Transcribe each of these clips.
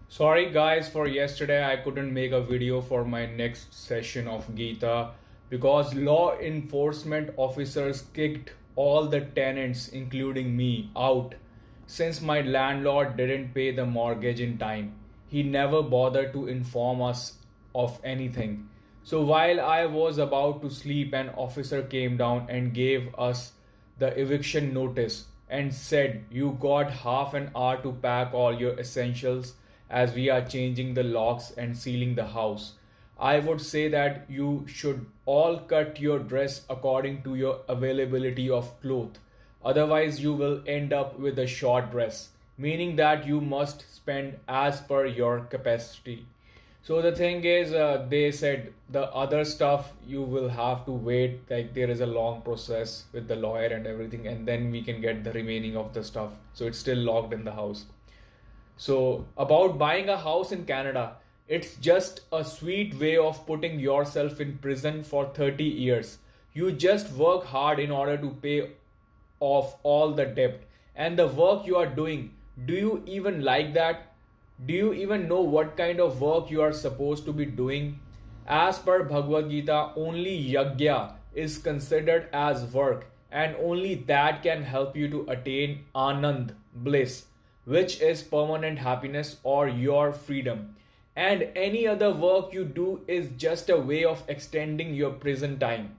Sorry guys for yesterday I couldn't make a video for my next session of Gita because law enforcement officers kicked all the tenants including me out since my landlord didn't pay the mortgage in time. He never bothered to inform us of anything. So while I was about to sleep, an officer came down and gave us the eviction notice and said, "You got half an hour to pack all your essentials as we are changing the locks and sealing the house." I would say that you should all cut your dress according to your availability of cloth. Otherwise, you will end up with a short dress, meaning that you must spend as per your capacity. So the thing is, they said the other stuff you will have to wait. Like there is a long process with the lawyer and everything, and then we can get the remaining of the stuff. So it's still locked in the house. So about buying a house in Canada, it's just a sweet way of putting yourself in prison for 30 years. You just work hard in order to pay off all the debt. And the work you are doing, do you even like that? Do you even know what kind of work you are supposed to be doing? As per Bhagavad-Gita, only yajna is considered as work, and only that can help you to attain anand, bliss, which is permanent happiness or your freedom. And any other work you do is just a way of extending your prison time.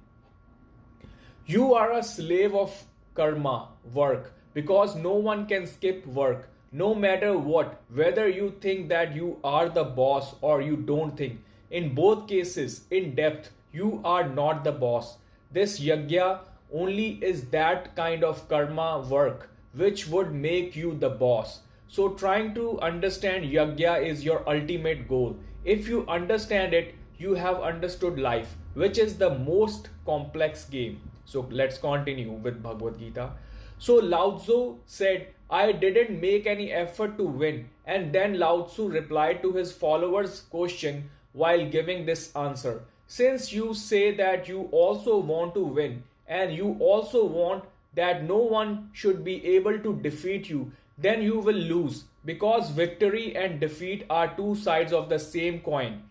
You are a slave of karma, work, because no one can skip work, no matter what, whether you think that you are the boss or you don't think. In both cases, in depth, you are not the boss. This yajna only is that kind of karma work which would make you the boss. So, trying to understand yajna is your ultimate goal. If you understand it, you have understood life, which is the most complex game. So let's continue with Bhagavad Gita. So Lao Tzu said, "I didn't make any effort to win." And then Lao Tzu replied to his followers' question while giving this answer. Since you say that you also want to win and you also want that no one should be able to defeat you, then you will lose, because victory and defeat are two sides of the same coin.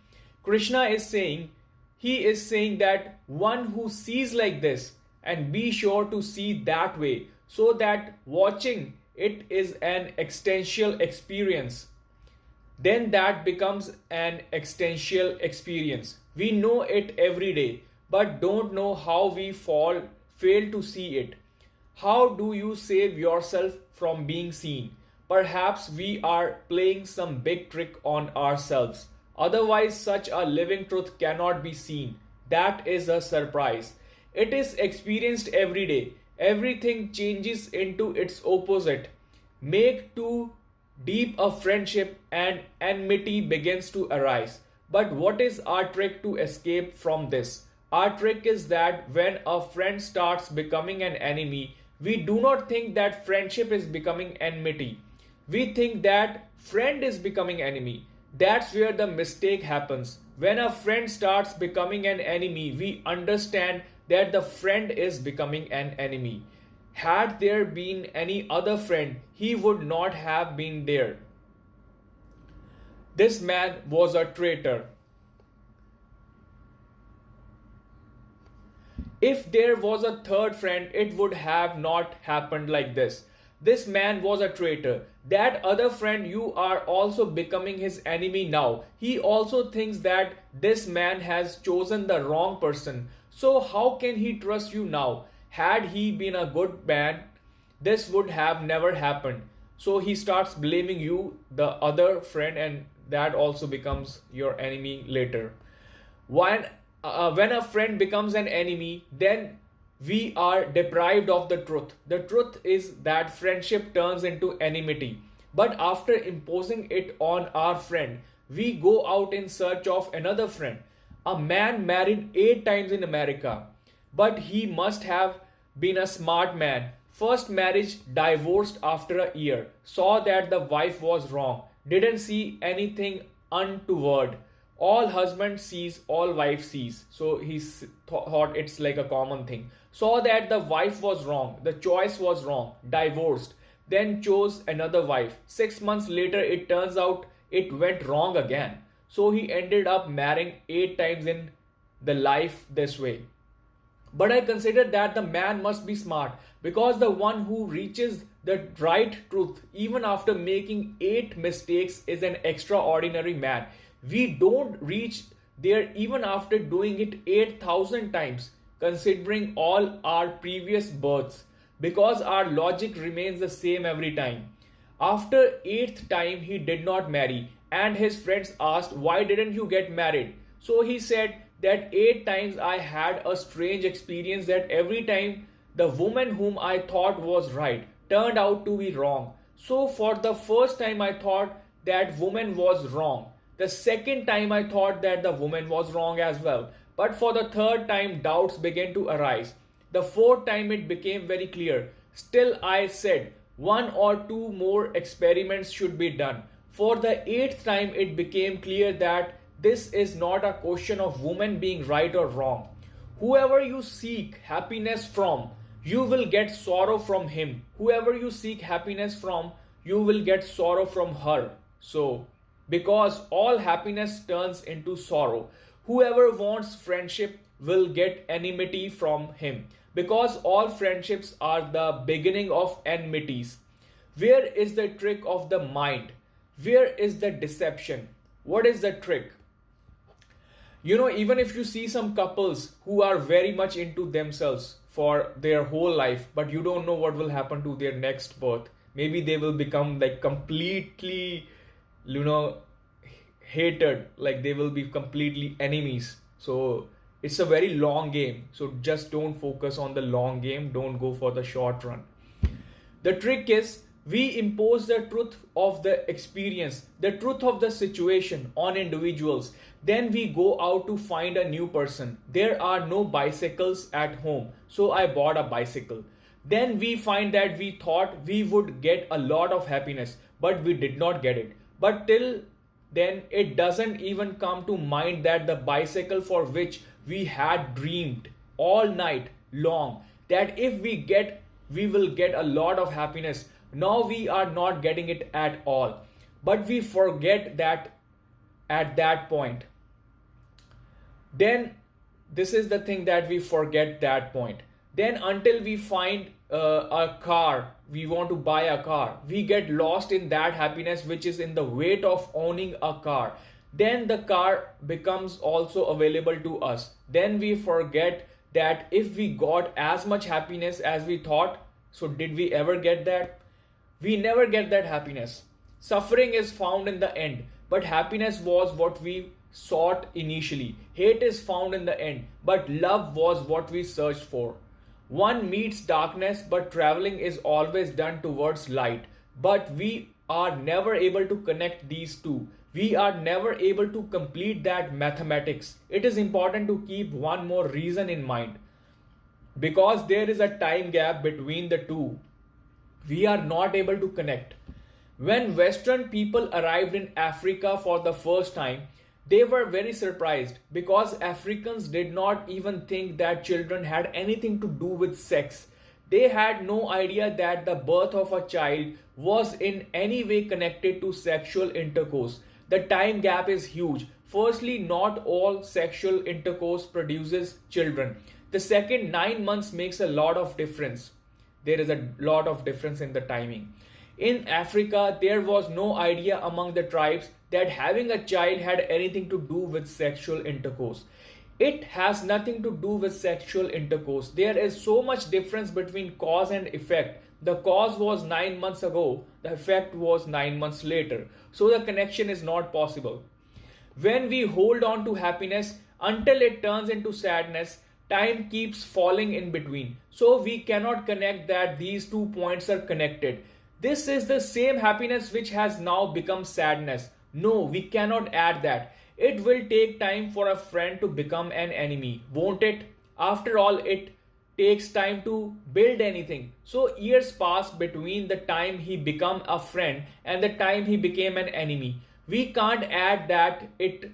Krishna is saying, he is saying that one who sees like this and be sure to see that way, so that watching it is an existential experience, then that becomes an existential experience. We know it every day, but don't know how we fail to see it. How do you save yourself from being seen? Perhaps we are playing some big trick on ourselves. Otherwise, such a living truth cannot be seen. That is a surprise. It is experienced every day. Everything changes into its opposite. Make too deep a friendship and enmity begins to arise. But what is our trick to escape from this? Our trick is that when a friend starts becoming an enemy, we do not think that friendship is becoming enmity. We think that friend is becoming enemy. That's where the mistake happens. When a friend starts becoming an enemy, we understand that the friend is becoming an enemy. Had there been any other friend, he would not have been there. This man was a traitor. If there was a third friend, it would have not happened like this. This man was a traitor. That other friend, you are also becoming his enemy now. He also thinks that this man has chosen the wrong person. So, how can he trust you now? Had he been a good man, this would have never happened. So, he starts blaming you, the other friend, and that also becomes your enemy later. When a friend becomes an enemy, then we are deprived of the truth. The truth is that friendship turns into enmity. But after imposing it on our friend, we go out in search of another friend. A man married 8 times in America, but he must have been a smart man. First marriage, divorced after a year, saw that the wife was wrong, didn't see anything untoward. All husband sees, all wife sees. So he thought it's like a common thing. Saw that the wife was wrong, the choice was wrong, divorced, then chose another wife. 6 months later, it turns out it went wrong again. So he ended up marrying 8 times in the life this way. But I consider that the man must be smart, because the one who reaches the right truth even after making 8 mistakes is an extraordinary man. We don't reach there even after doing it 8,000 times, considering all our previous births, because our logic remains the same every time. After 8th time he did not marry, and his friends asked, "Why didn't you get married?" So he said that 8 times I had a strange experience, that every time the woman whom I thought was right turned out to be wrong. So for the first time I thought that woman was wrong. The second time I thought that the woman was wrong as well. But for the third time doubts began to arise. The fourth time it became very clear. Still I said one or two more experiments should be done. For the 8th time it became clear that this is not a question of woman being right or wrong. Whoever you seek happiness from, you will get sorrow from him. Whoever you seek happiness from, you will get sorrow from her. So, because all happiness turns into sorrow. Whoever wants friendship will get enmity from him, because all friendships are the beginning of enmities. Where is the trick of the mind? Where is the deception? What is the trick? Even if you see some couples who are very much into themselves for their whole life, but you don't know what will happen to their next birth. Maybe they will become like completely, hated, like they will be completely enemies. So it's a very long game. So just don't focus on the long game. Don't go for the short run. The trick is, we impose the truth of the experience, the truth of the situation on individuals. Then we go out to find a new person. There are no bicycles at home, so I bought a bicycle. Then we find that we thought we would get a lot of happiness, but we did not get it. But till then, it doesn't even come to mind that the bicycle for which we had dreamed all night long, that if we get, we will get a lot of happiness. Now we are not getting it at all. But we forget that at that point. Then this is the thing, that we forget that point. Then until we find a car, we want to buy a car, we get lost in that happiness which is in the weight of owning a car. Then the car becomes also available to us. Then we forget that if we got as much happiness as we thought, so did we ever get that? We never get that happiness. Suffering is found in the end, but happiness was what we sought initially. Hate is found in the end, but love was what we searched for. One meets darkness, but traveling is always done towards light. But we are never able to connect these two. We are never able to complete that mathematics. It is important to keep one more reason in mind. Because there is a time gap between the two, we are not able to connect. When Western people arrived in Africa for the first time, they were very surprised, because Africans did not even think that children had anything to do with sex. They had no idea that the birth of a child was in any way connected to sexual intercourse. The time gap is huge. Firstly, not all sexual intercourse produces children. The second, 9 months makes a lot of difference. There is a lot of difference in the timing. In Africa, there was no idea among the tribes that having a child had anything to do with sexual intercourse. It has nothing to do with sexual intercourse. There is so much difference between cause and effect. The cause was 9 months ago, the effect was 9 months later. So the connection is not possible. When we hold on to happiness until it turns into sadness, time keeps falling in between. So we cannot connect that these 2 points are connected. This is the same happiness which has now become sadness. No, we cannot add that. It will take time for a friend to become an enemy, won't it? After all, it takes time to build anything. So years pass between the time he became a friend and the time he became an enemy. We can't add that it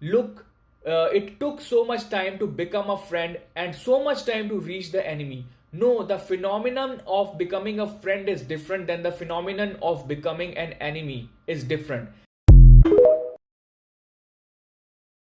took so much time to become a friend and so much time to reach the enemy. No, the phenomenon of becoming a friend is different than the phenomenon of becoming an enemy is different.